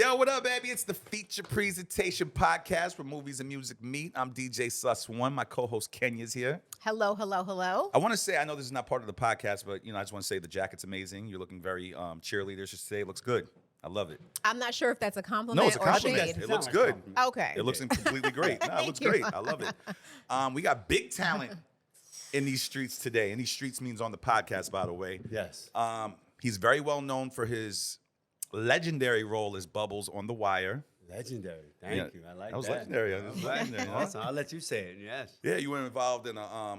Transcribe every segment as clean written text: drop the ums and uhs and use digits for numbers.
Yo, what up, baby? It's the feature presentation podcast where movies and music meet. I'm DJ Sus1. My co-host Kenya's here. Hello, hello, hello. I want to say, I know this is not part of the podcast, but I just want to say the jacket's amazing. You're looking very cheerleaderish today. It looks good. I love it. I'm not sure if that's a compliment No, it's a compliment. or shade. It looks good. Okay. It looks completely great. No, it looks great. I love it. We got big talent in these streets today. And these streets means on the podcast, by the way. Yes. He's very well known for his legendary role as Bubbles on The Wire. Legendary. Thank you. I like that. That was legendary. That was legendary. Awesome. I'll let you say it. Yes. Yeah, you were involved in a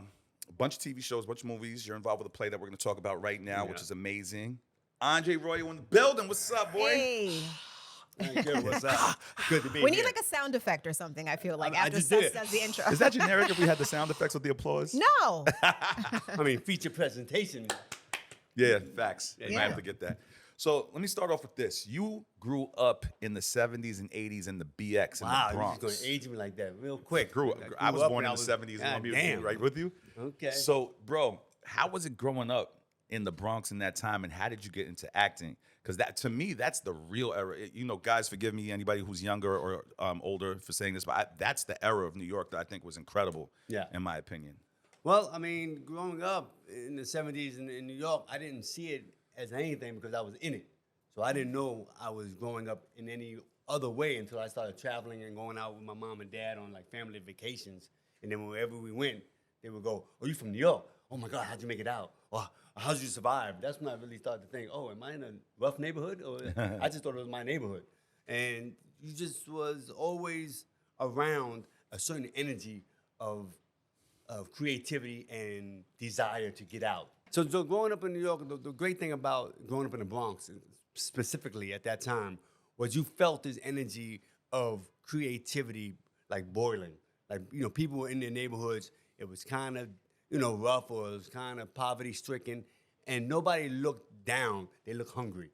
bunch of TV shows, a bunch of movies. You're involved with a play that we're going to talk about right now, which is amazing. Royo in the building. What's up, boy? Hey. Good. What's up? Good to be We here. need like a sound effect or something, I feel like, I after just Sus did. does the intro. Is that generic if we had the sound effects with the applause? No. I mean, feature presentation. Yeah, facts. You Yeah. might have to get that. So let me start off with this. You grew up in the 70s and 80s in the BX in Wow, the you're Bronx. just going to age me like that real quick. I was up born and in the 70s and I'm damn. right with you. Okay. So, bro, how was it growing up in the Bronx in that time, and how did you get into acting? Because that, to me, that's the real era. Guys, forgive me, anybody who's younger or older for saying this, but that's the era of New York that I think was incredible, in my opinion. Well, I mean, growing up in the 70s in New York, I didn't see it as anything because I was in it. So I didn't know I was growing up in any other way until I started traveling and going out with my mom and dad on like family vacations. And then wherever we went, they would go, "Oh, you from New York? Oh my God, how'd you make it out? Or how'd you survive?" That's when I really started to think, oh, am I in a rough neighborhood? Or I just thought it was my neighborhood. And you just was always around a certain energy of creativity and desire to get out. So growing up in New York, the great thing about growing up in the Bronx, specifically at that time, was you felt this energy of creativity like boiling. Like, people in their neighborhoods, it was kind of, rough, or it was kind of poverty stricken, and nobody looked down, they looked hungry.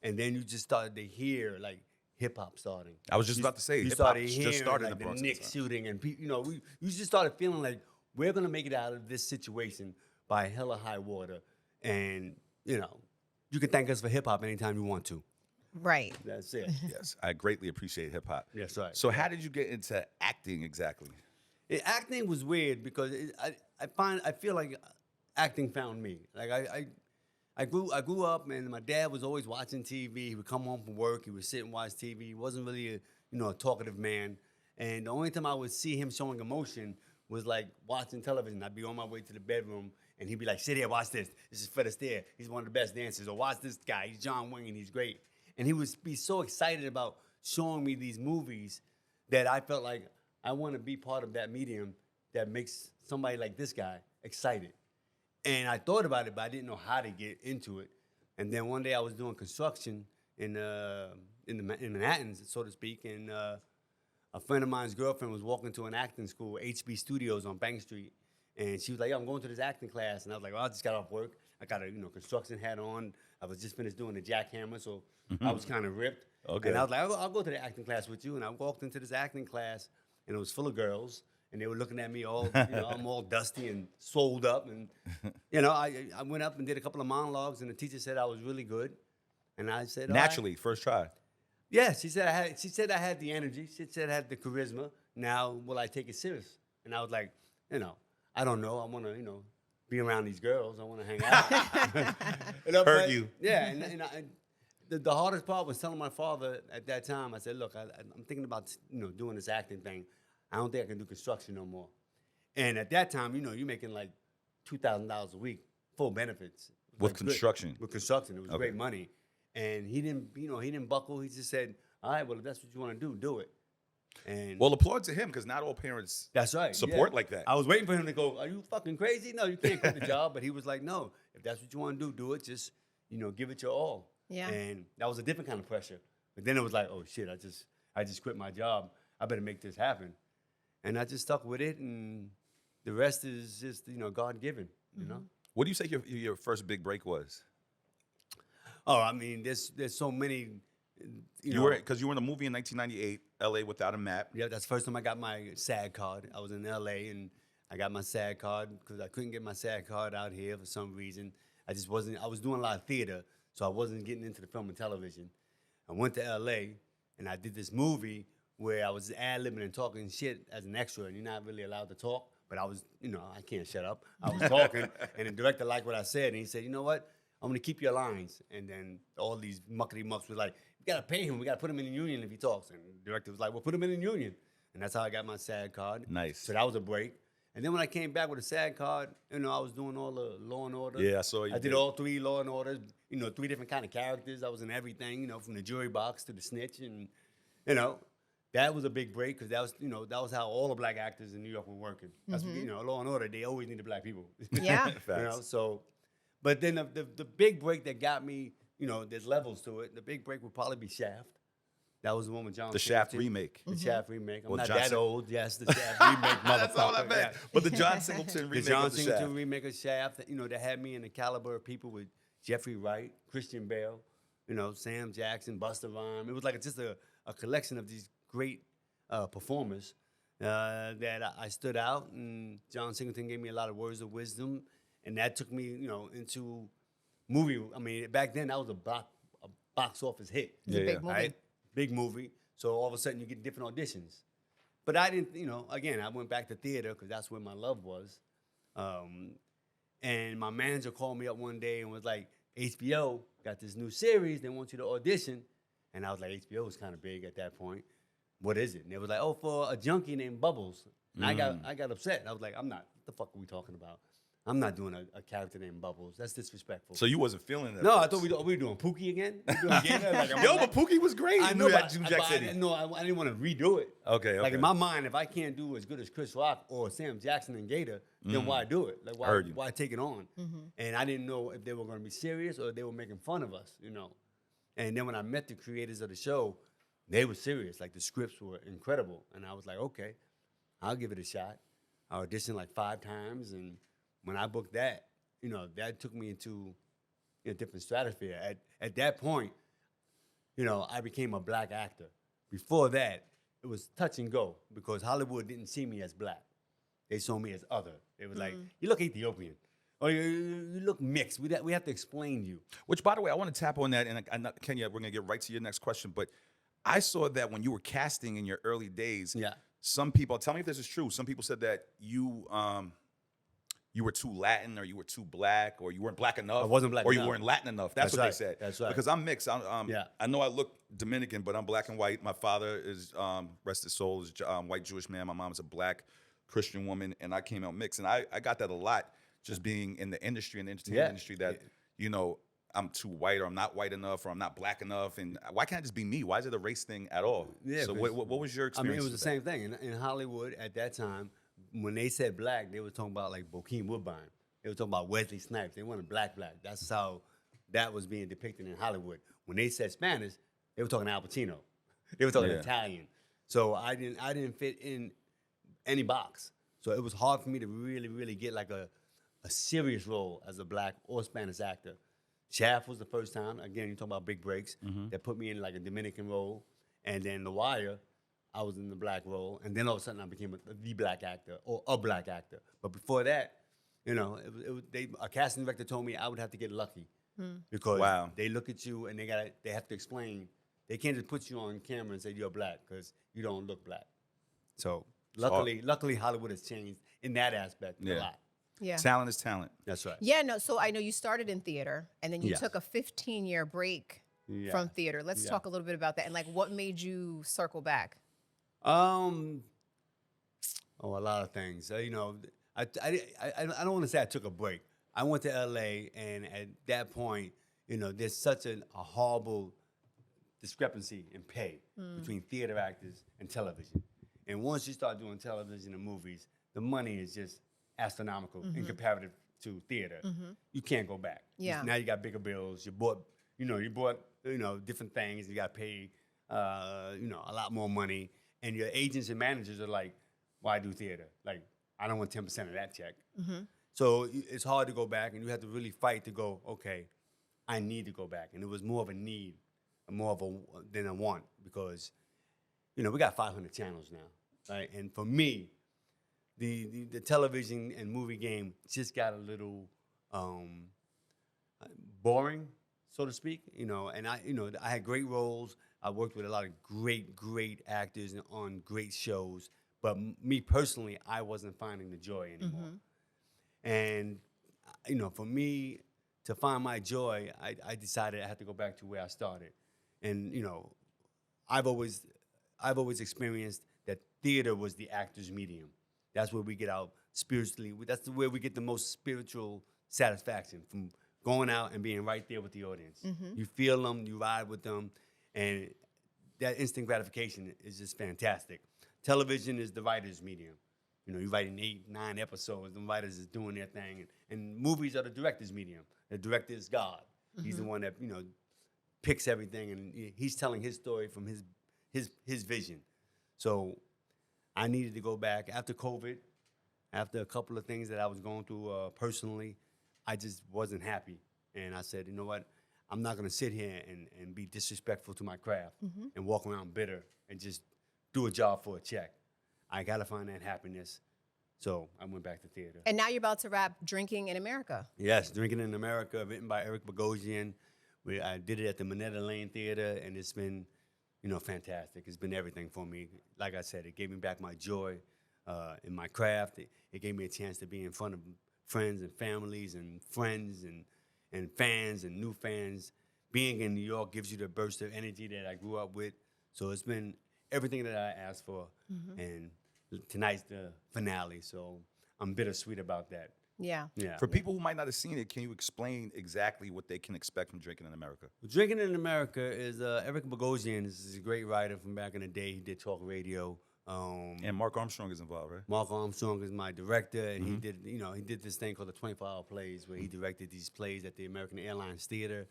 And then you just started to hear like hip hop starting. I was just about to say, you hip-hop started just hearing started in like the Bronx the at the Knicks time. shooting, and you just started feeling like we're gonna make it out of this situation by hella high water, and you can thank us for hip hop anytime you want to. Right. That's it. Yes, I greatly appreciate hip hop. That's right. So how did you get into acting exactly? Acting was weird because I feel like acting found me. Like I grew up, and my dad was always watching TV. He would come home from work, he would sit and watch TV. He wasn't really a talkative man, and the only time I would see him showing emotion was like watching television. I'd be on my way to the bedroom, and he'd be like, "Sit here, watch this. This is Fred Astaire. He's one of the best dancers." Or watch this guy. He's John Wayne. He's great. And he would be so excited about showing me these movies that I felt like I want to be part of that medium that makes somebody like this guy excited. And I thought about it, but I didn't know how to get into it. And then one day I was doing construction in Manhattan, so to speak, and a friend of mine's girlfriend was walking to an acting school, HB Studios on Bank Street, and she was like, "Yo, I'm going to this acting class." And I was like, "Well, I just got off work. I got a construction hat on. I was just finished doing the jackhammer, so I was kind of ripped." Okay. And I was like, I'll go to the acting class with you. And I walked into this acting class, and it was full of girls, and they were looking at me all, I'm all dusty and swolled up. And, I went up and did a couple of monologues, and the teacher said I was really good. And I said, "All right." Naturally, first try. Yeah, she said I had the energy. She said I had the charisma. Now, will I take it serious? And I was like, I don't know. I want to, be around these girls. I want to hang out. Hurt you. Yeah, and the hardest part was telling my father at that time. I said, "Look, I'm thinking about doing this acting thing. I don't think I can do construction no more." And at that time, you're making like $2,000 a week, full benefits With Like, construction. With construction, it was Okay. great money. And he didn't buckle. He just said, "All right, well, if that's what you want to do it." And Well, applaud to him, because not all parents that's right. support yeah. like that. I was waiting for him to go, "Are you fucking crazy? No, you can't quit the job." But he was like, "No, if that's what you want to do it. Just, give it your all." Yeah. And that was a different kind of pressure. But then it was like, "Oh shit, I just quit my job. I better make this happen." And I just stuck with it, and the rest is just, God given, What do you say your first big break was? Oh, I mean, there's so many. You were in a movie in 1998, L.A. Without a Map. Yeah, that's the first time I got my SAG card. I was in L.A. and I got my SAG card because I couldn't get my SAG card out here for some reason. I just wasn't. I was doing a lot of theater, so I wasn't getting into the film and television. I went to L.A. and I did this movie where I was ad-libbing and talking shit as an extra, and you're not really allowed to talk. But I was, I can't shut up. I was talking, and the director liked what I said, and he said, you know what? I'm gonna keep your lines. And then all these muckety mucks was like, we gotta pay him. We gotta put him in the union if he talks. And the director was like, well, put him in the union. And that's how I got my SAG card. Nice. So that was a break. And then when I came back with a SAG card, I was doing all the Law and Order. Yeah, I saw you I did did. all 3 Law and Orders. 3 different kind of characters. I was in everything. From the jury box to the snitch, and that was a big break because that was how all the black actors in New York were working. That's Law and Order. They always needed black people. Yeah. Facts. So, but then the big break that got me, there's levels to it. The big break would probably be Shaft. That was the one with John. The Shaft Singleton. remake. The Shaft remake. I'm Well, not John that Sing- old. Yes, the Shaft remake, motherfucker. That's all I meant. Yeah. But the John Singleton The remake John of the Singleton Shaft. remake of Shaft. That had me in the caliber of people with Jeffrey Wright, Christian Bale, Sam Jackson, Busta Rhymes. It was like just a collection of these great performers that I stood out, and John Singleton gave me a lot of words of wisdom, and that took me, into movie. I mean, back then that was a box office hit. It's a big movie. Right? Big movie. So all of a sudden you get different auditions. But I didn't, again, I went back to theater because that's where my love was. And my manager called me up one day and was like, HBO got this new series. They want you to audition. And I was like, HBO was kind of big at that point. What is it? And they was like, oh, for a junkie named Bubbles. And I got upset. And I was like, I'm not. What the fuck are we talking about? I'm not doing a character named Bubbles. That's disrespectful. So you wasn't feeling that? No, I first. thought we were doing Pookie again. We doing Gator? Like, Yo, but Pookie was great. I in know, New but, Jack I City. didn't want to redo it. Okay, Like okay. in my mind, if I can't do as good as Chris Rock or Sam Jackson and Gator, then why do it? Like Heard you. why take it on? And I didn't know if they were going to be serious or if they were making fun of us, And then when I met the creators of the show, they were serious. Like the scripts were incredible, and I was like, okay, I'll give it a shot. I auditioned like 5 times, and when I booked that, that took me into a different stratosphere. At that point, I became a black actor. Before that, it was touch and go because Hollywood didn't see me as black. They saw me as other. They was like, you look Ethiopian. Or you look mixed. We have to explain you. Which, by the way, I want to tap on that, and Kenya, we're going to get right to your next question. But I saw that when you were casting in your early days, Yeah. some people, tell me if this is true, some people said that you were too Latin, or you were too black, or you weren't black enough. I wasn't black or enough. you weren't Latin enough. That's what right. they said. That's right. Because I'm mixed. Yeah. I know I look Dominican, but I'm black and white. My father is, rest his soul, is white Jewish man. My mom is a black Christian woman, and I came out mixed. And I got that a lot just being in the industry, in the entertainment industry, that, I'm too white, or I'm not white enough, or I'm not black enough. And why can't I just be me? Why is it a race thing at all? Yeah, So 'cause- what was your I experience? mean, it was the with same thing. In Hollywood at that time, when they said black, they were talking about like Bokeem Woodbine. They were talking about Wesley Snipes. They wanted black. That's how that was being depicted in Hollywood. When they said Spanish, they were talking Al Pacino. They were talking Yeah. Italian. So I didn't fit in any box. So it was hard for me to really, really get like a serious role as a black or Spanish actor. Shaft was the first time. Again, you talk about big breaks that put me in like a Dominican role, and then The Wire, I was in the black role, and then all of a sudden I became the black actor or a black actor. But before that, a casting director told me I would have to get lucky because Wow. they look at you and they have to explain. They can't just put you on camera and say you're black because you don't look black. So luckily Hollywood has changed in that aspect a Yeah. lot. Yeah. Talent is talent. That's right. Yeah, no, so I know you started in theater and then you Yes. took a 15-year break Yeah. from theater. Let's Yeah. talk a little bit about that and like what made you circle back? A lot of things. I don't want to say I took a break. I went to LA, and at that point, there's such a horrible discrepancy in pay between theater actors and television. And once you start doing television and movies, the money is just astronomical in comparative to theater. You can't go back. Yeah. Now you got bigger bills. You bought different things. You got paid, a lot more money. And your agents and managers are like, why do theater? Like, I don't want 10% of that check. So it's hard to go back, and you have to really fight to go, okay, I need to go back. And it was more of a need, than a want, because, we got 500 channels now, right? And for me, the television and movie game just got a little boring, so to speak. And I had great roles. I worked with a lot of great actors on great shows. But me personally, I wasn't finding the joy anymore. And, for me to find my joy, I decided I had to go back to where I started. And, I've always experienced that theater was the actor's medium. That's where we get out spiritually. That's where we get the most spiritual satisfaction from going out and being right there with the audience. You feel them, you ride with them, and that instant gratification is just fantastic. Television is the writer's medium. You're writing 8, 9 episodes, the writers is doing their thing. And movies are the director's medium. The director is God. He's the one that, picks everything, and he's telling his story from his vision. So I needed to go back after COVID, after a couple of things that I was going through personally. I just wasn't happy. And I said, you know what? I'm not going to sit here and be disrespectful to my craft and walk around bitter and just do a job for a check. I got to find that happiness. So I went back to theater. And now you're about to wrap Drinking in America. Yes, Drinking in America, written by Eric Bogosian. I did it at the Minetta Lane Theater, and it's been, fantastic. It's been everything for me. Like I said, it gave me back my joy in my craft. It gave me a chance to be in front of friends and families and friends and fans and new fans. Being in New York gives you the burst of energy that I grew up with. So it's been everything that I asked for. And tonight's the finale, so I'm bittersweet about that. Yeah. For people who might not have seen it, can you explain exactly what they can expect from Drinking in America? Drinking in America is Eric Bogosian is a great writer from back in the day. He did talk radio. And Mark Armstrong is involved, right? Mark Armstrong is my director, and he did this thing called the 24-hour plays, where he directed these plays at the American Airlines Theater,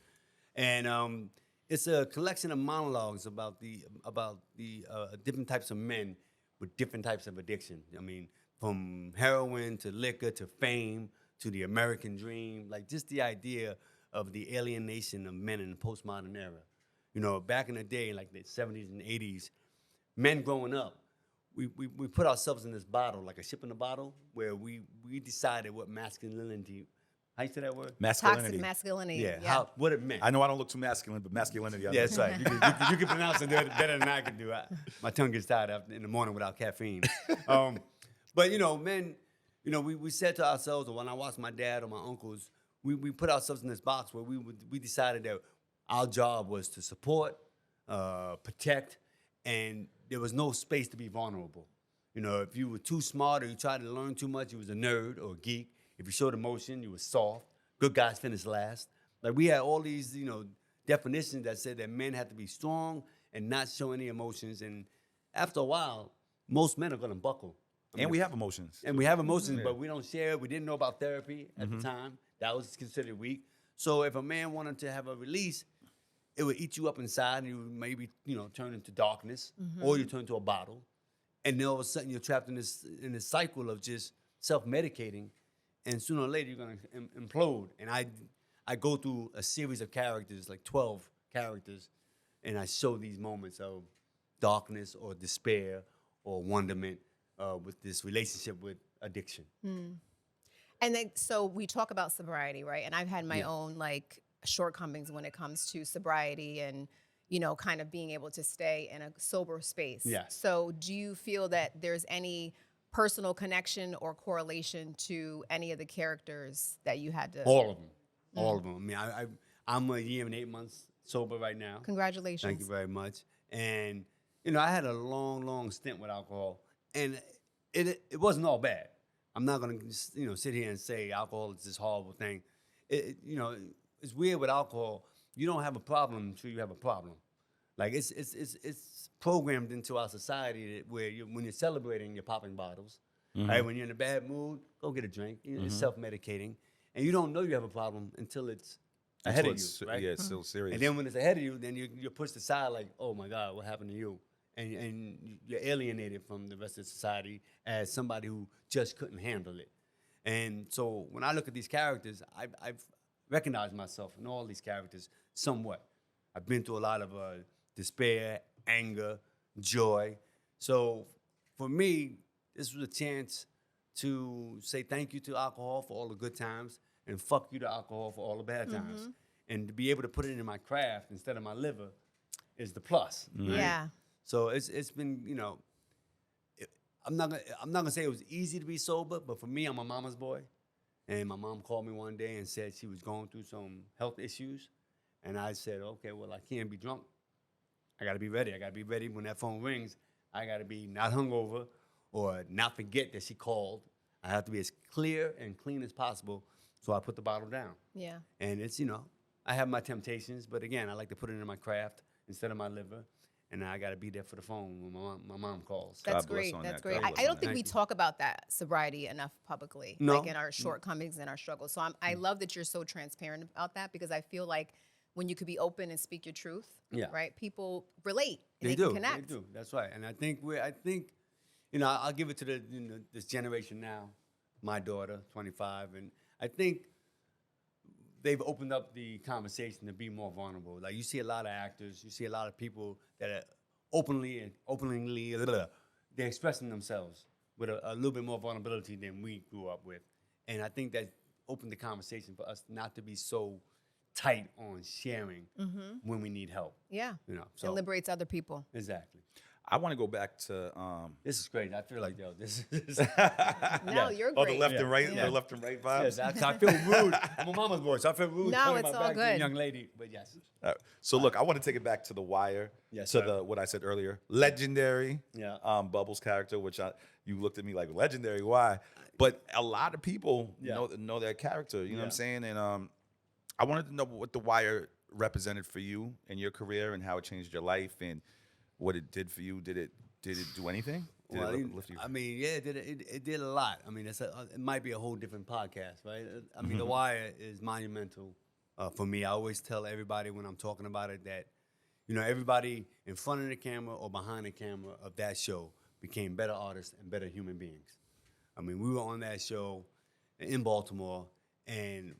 and it's a collection of monologues about the different types of men with different types of addiction. I mean, from heroin to liquor to fame to the American dream, like just the idea of the alienation of men in the postmodern era. Back in the day, like the 70s and 80s, men growing up, we put ourselves in this bottle, like a ship in a bottle, where we decided what masculinity. How you say that word? Masculinity. Toxic masculinity. Yeah. What it meant. I know I don't look too masculine, but masculinity. Yeah, that's right. You can pronounce it better than I can do. My tongue gets tired in the morning without caffeine. But men, we said to ourselves, or when I watched my dad or my uncles, we put ourselves in this box where we decided that our job was to support, protect, and there was no space to be vulnerable. If you were too smart or you tried to learn too much, you was a nerd or a geek. If you showed emotion, you were soft. Good guys finish last. Like we had all these, definitions that said that men had to be strong and not show any emotions. And after a while, most men are going to buckle. And we have emotions. And we have emotions, but we don't share it. We didn't know about therapy at the time. That was considered weak. So if a man wanted to have a release, it would eat you up inside, and you would maybe, turn into darkness, or you turn into a bottle. And then all of a sudden, you're trapped in this cycle of just self-medicating. And sooner or later, you're going to implode. And I go through a series of characters, like 12 characters, and I show these moments of darkness or despair or wonderment with this relationship with addiction. And then, so we talk about sobriety, right? And I've had my own shortcomings when it comes to sobriety and, kind of being able to stay in a sober space. Yeah. So do you feel that there's any personal connection or correlation to any of the characters that you had to? All of them. All of them. I mean, I'm a year and 8 months sober right now. Congratulations. Thank you very much. And, I had a long stint with alcohol. And it wasn't all bad. I'm not going to, sit here and say alcohol is this horrible thing. It's weird with alcohol. You don't have a problem until you have a problem. Like it's programmed into our society where when you're celebrating, you're popping bottles. Right? When you're in a bad mood, go get a drink. It's self-medicating, and you don't know you have a problem until it's ahead of you. Right? Yeah, it's still serious. And then when it's ahead of you, then you're pushed aside like, oh my God, what happened to you? And you're alienated from the rest of society as somebody who just couldn't handle it. And so when I look at these characters, I've recognized myself in all these characters somewhat. I've been through a lot of despair, anger, joy. So for me, this was a chance to say thank you to alcohol for all the good times and fuck you to alcohol for all the bad times. And to be able to put it in my craft instead of my liver, is the plus. Right? Yeah. So it's been, you know, I'm not gonna say it was easy to be sober, but for me, I'm a mama's boy, and my mom called me one day and said she was going through some health issues, and I said, okay, well, I can't be drunk. I gotta be ready. I gotta be ready when that phone rings. I gotta be not hungover or not forget that she called. I have to be as clear and clean as possible. So I put the bottle down. Yeah. And it's, you know, I have my temptations, but again, I like to put it in my craft instead of my liver. And I got to be there for the phone when my mom calls. That's God bless great. on That's that. great. God bless I on don't think that. we talk about that sobriety enough publicly, No. like in our shortcomings and our struggles. So I love that you're so transparent about that because I feel like when you could be open and speak your truth, Yeah. right? People relate and They they do. can connect. They do. That's right. And I think, you know, I'll give it to this generation now, my daughter, 25, and I think they've opened up the conversation to be more vulnerable. Like you see a lot of actors, you see a lot of people that are openly, they're expressing themselves with a little bit more vulnerability than we grew up with. And I think that opened the conversation for us not to be so tight on sharing when we need help. Yeah. You know, It so liberates other people. exactly. I want to go back to This is great. I feel like, yo, this is. No, you're oh, great. the left and right, Yeah. the left and right vibes. Yes, I feel rude. I'm a mama's boy, so I feel rude. No, turning it's my all back to the good. young lady, but yes. So look, I want to take it back to The Wire, Yes, to sir. the what I said earlier, legendary, Yeah. Bubbles character, which you looked at me like legendary. Why? But a lot of people Yeah. know that character. You know what I'm Yeah. saying? And I wanted to know what The Wire represented for you in your career and how it changed your life and what it did for you. Did it do anything? Did Well, it lift you? I mean, yeah, it did a lot. I mean, it might be a whole different podcast, right? I mean, The Wire is monumental for me. I always tell everybody when I'm talking about it that, you know, everybody in front of the camera or behind the camera of that show became better artists and better human beings. I mean, we were on that show in Baltimore, and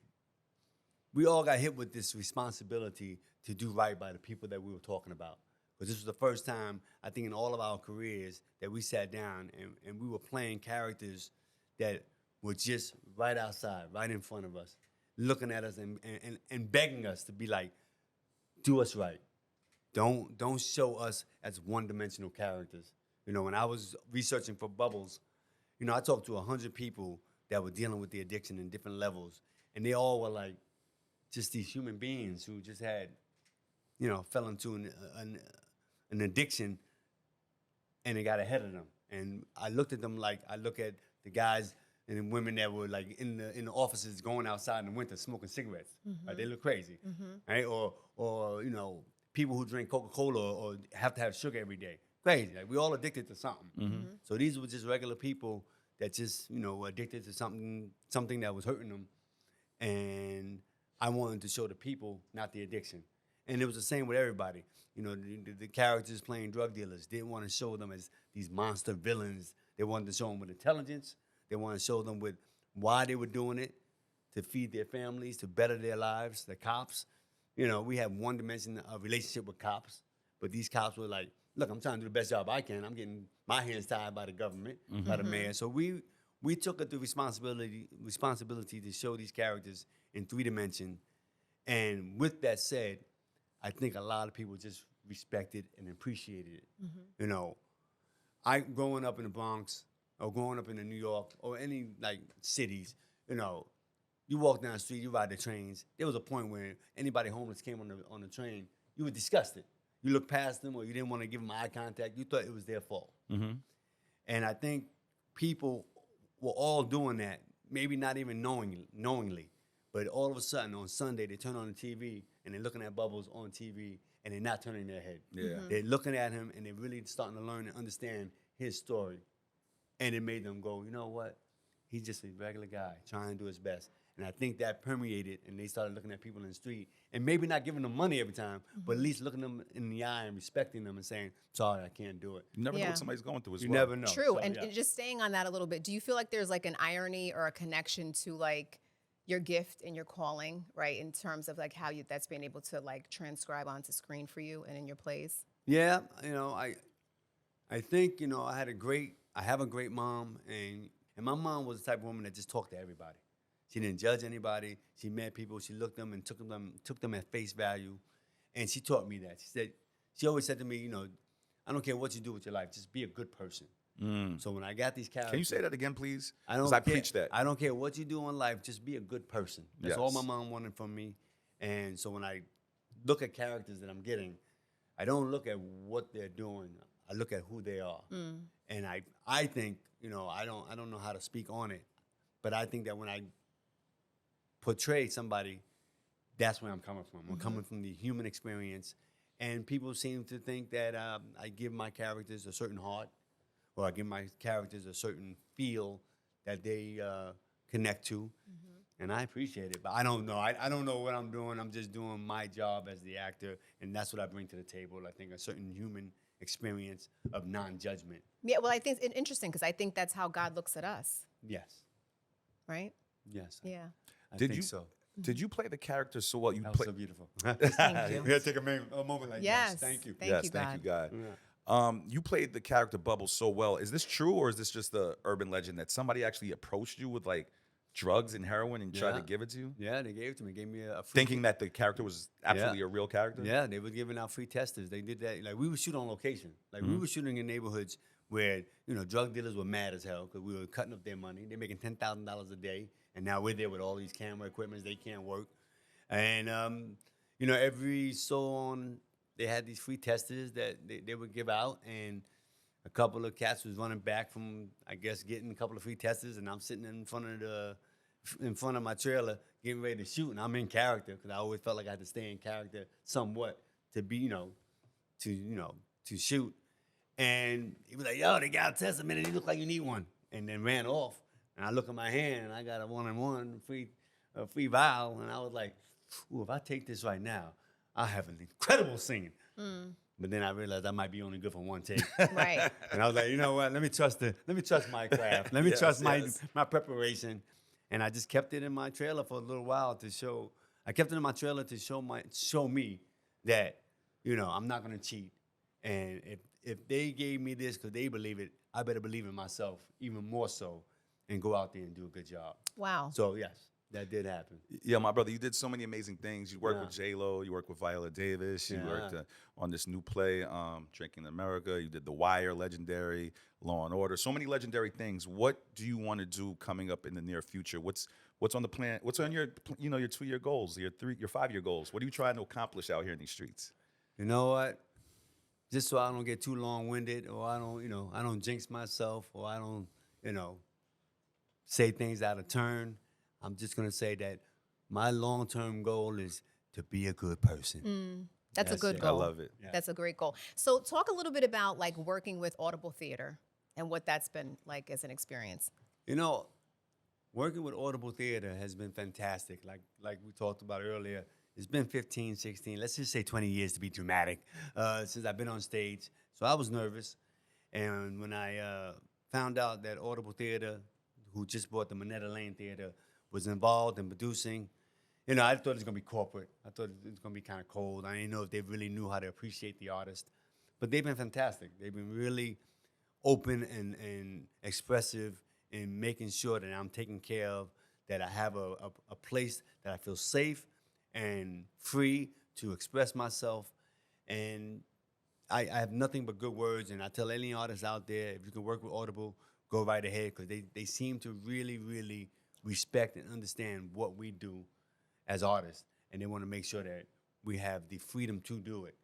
we all got hit with this responsibility to do right by the people that we were talking about. Because this was the first time, I think, in all of our careers that we sat down and we were playing characters that were just right outside, right in front of us, looking at us and begging us to be like, do us right. Don't show us as one-dimensional characters. You know, when I was researching for Bubbles, you know, I talked to 100 people that were dealing with the addiction in different levels, and they all were like just these human beings who just had, you know, fell into an addiction, and it got ahead of them. And I looked at them like I look at the guys and the women that were like in the offices going outside in the winter smoking cigarettes. Right? They look crazy, right? Or you know, people who drink Coca-Cola or have to have sugar every day. Crazy. Like we all addicted to something. So these were just regular people that just, you know, were addicted to something that was hurting them. And I wanted to show the people, not the addiction. And it was the same with everybody. You know, the characters playing drug dealers didn't want to show them as these monster villains. They wanted to show them with intelligence. They wanted to show them with why they were doing it, to feed their families, to better their lives. The cops, you know, we have one dimension of relationship with cops, but these cops were like, look, I'm trying to do the best job I can. I'm getting my hands tied by the government, by the mayor. So we took it the responsibility to show these characters in 3 dimensions. And with that said, I think a lot of people just respected and appreciated it. You know, growing up in the Bronx or growing up in New York or any like cities, you know, you walk down the street, you ride the trains. There was a point where anybody homeless came on the train, you were disgusted. You looked past them or you didn't want to give them eye contact. You thought it was their fault. And I think people were all doing that, maybe not even knowingly. But all of a sudden, on Sunday, they turn on the TV, and they're looking at Bubbles on TV, and they're not turning their head. Yeah. They're looking at him, and they're really starting to learn and understand his story. And it made them go, you know what? He's just a regular guy trying to do his best. And I think that permeated, and they started looking at people in the street, and maybe not giving them money every time, but at least looking them in the eye and respecting them and saying, sorry, I can't do it. You never know Yeah. what somebody's going through as You well. never know. True. So, And yeah. just staying on that a little bit, do you feel like there's like an irony or a connection to like your gift and your calling, right? In terms of like how that's been able to like transcribe onto screen for you and in your plays? Yeah, you know, I think, you know, I have a great mom, and my mom was the type of woman that just talked to everybody. She didn't judge anybody. She met people, she looked them and took them at face value. And she taught me that. She said, she always said to me, I don't care what you do with your life, just be a good person. So when I got these characters, Can you say that again, please? I don't. 'Cause I preach that. I don't care what you do in life, just be a good person. That's all my Yes. mom wanted from me. And so when I look at characters that I'm getting, I don't look at what they're doing. I look at who they are. And I think, I don't know how to speak on it, but I think that when I portray somebody, that's where I'm coming from. I'm coming from the human experience. And people seem to think that I give my characters a certain heart, or I give my characters a certain feel that they connect to. And I appreciate it, but I don't know. I don't know what I'm doing. I'm just doing my job as the actor, and that's what I bring to the table. I think a certain human experience of non-judgment. Yeah, well, I think it's interesting because I think that's how God looks at us, Yes. right? Yes. Yeah. I Did think you so. Did you play the character so well? You That was play. so beautiful. Thank you. We gotta take a moment like Yes. this. Thank you. Thank Yes, you, thank you, God. Yeah. You played the character Bubble so well. Is this true, or is this just the urban legend that somebody actually approached you with like drugs and heroin and tried to Yeah. give it to you, Yeah, they gave it to me. Gave me a free thinking that the character was absolutely a real character? Yeah, they were giving out free testers. They did that. Like, we would shoot on location. Like, we were shooting in neighborhoods where, drug dealers were mad as hell because we were cutting up their money. They're making $10,000 a day. And now we're there with all these camera equipment. They can't work. And, every so on, they had these free testers that they would give out. And a couple of cats was running back from, I guess, getting a couple of free testers. And I'm sitting in front of my trailer getting ready to shoot, and I'm in character because I always felt like I had to stay in character somewhat to be, to shoot. And he was like, "Yo, they got a test a minute. You look like you need one," and then ran off. And I look at my hand, and I got a 1-on-1 free vial, and I was like, "Ooh, if I take this right now, I'll have an incredible scene." But then I realized I might be only good for one take. Right. And I was like, you know what? Let me trust my craft. Let me Yes, trust yes. my preparation. And I just kept it in my trailer for a little while to show. I kept it in my trailer to show me that, I'm not gonna cheat. And if they gave me this because they believe it, I better believe in myself even more so, and go out there and do a good job. Wow. So yes, that did happen. Yeah, my brother, you did so many amazing things. You worked Yeah. with J-Lo, you worked with Viola Davis, you Yeah. worked on this new play, Drinking America. You did The Wire, legendary, Law and Order. So many legendary things. What do you want to do coming up in the near future? What's on the plan? What's on your 2-year goals, your 5-year goals? What are you trying to accomplish out here in these streets? You know what? Just so I don't get too long-winded, or I don't jinx myself, or I don't, say things out of turn. I'm just gonna say that my long-term goal is to be a good person. That's a That's good it. goal. I love it. Yeah. That's a great goal. So talk a little bit about like working with Audible Theater and what that's been like as an experience. Working with Audible Theater has been fantastic. Like we talked about earlier, it's been 15, 16, let's just say 20 years to be dramatic, since I've been on stage. So I was nervous. And when I found out that Audible Theater, who just bought the Minetta Lane Theater, was involved in producing, I thought it was going to be corporate. I thought it was going to be kind of cold. I didn't know if they really knew how to appreciate the artist. But they've been fantastic. They've been really open and expressive in making sure that I'm taken care of, that I have a place that I feel safe and free to express myself. And I have nothing but good words. And I tell any artist out there, if you can work with Audible, go right ahead, because they seem to really, really respect and understand what we do as artists. And they want to make sure that we have the freedom to do it.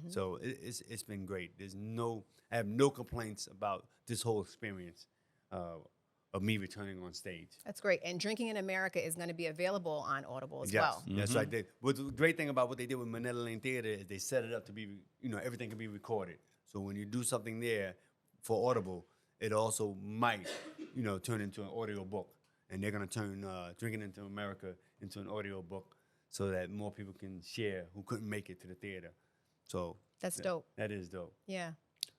So it's been great. I have no complaints about this whole experience of me returning on stage. That's great. And Drinking in America is going to be available on Audible as well. That's right. But the great thing about what they did with Minetta Lane Theater is they set it up to be, everything can be recorded. So when you do something there for Audible, it also might, turn into an audio book. And they're going to turn Drinking into America into an audio book so that more people can share who couldn't make it to the theater. So That's dope. That is dope. Yeah.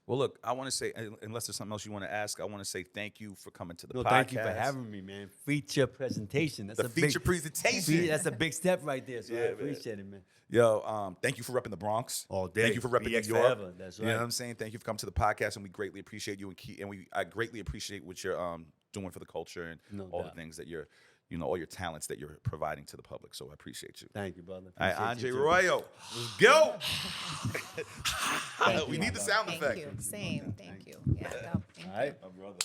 Well, look, I want to say, unless there's something else you want to ask, I want to say thank you for coming to the podcast. Thank you for having me, man. Feature presentation. That's The feature presentation. That's a big step right there. So Yeah, I man. appreciate it, man. Yo, thank you for repping the Bronx. All day. Thank you for repping New BX York. forever. That's You know right. what I'm saying? Thank you for coming to the podcast, and we greatly appreciate you. I greatly appreciate what you're doing for the culture and No all doubt. the things that you're, all your talents that you're providing to the public. So I appreciate you. Thank you, brother. All right, Appreciate Andre you, too. Royo, let's go. Thank We you. need the sound Thank effect. you. Same. Thank you. Yeah. No, thank All right. you. My brother.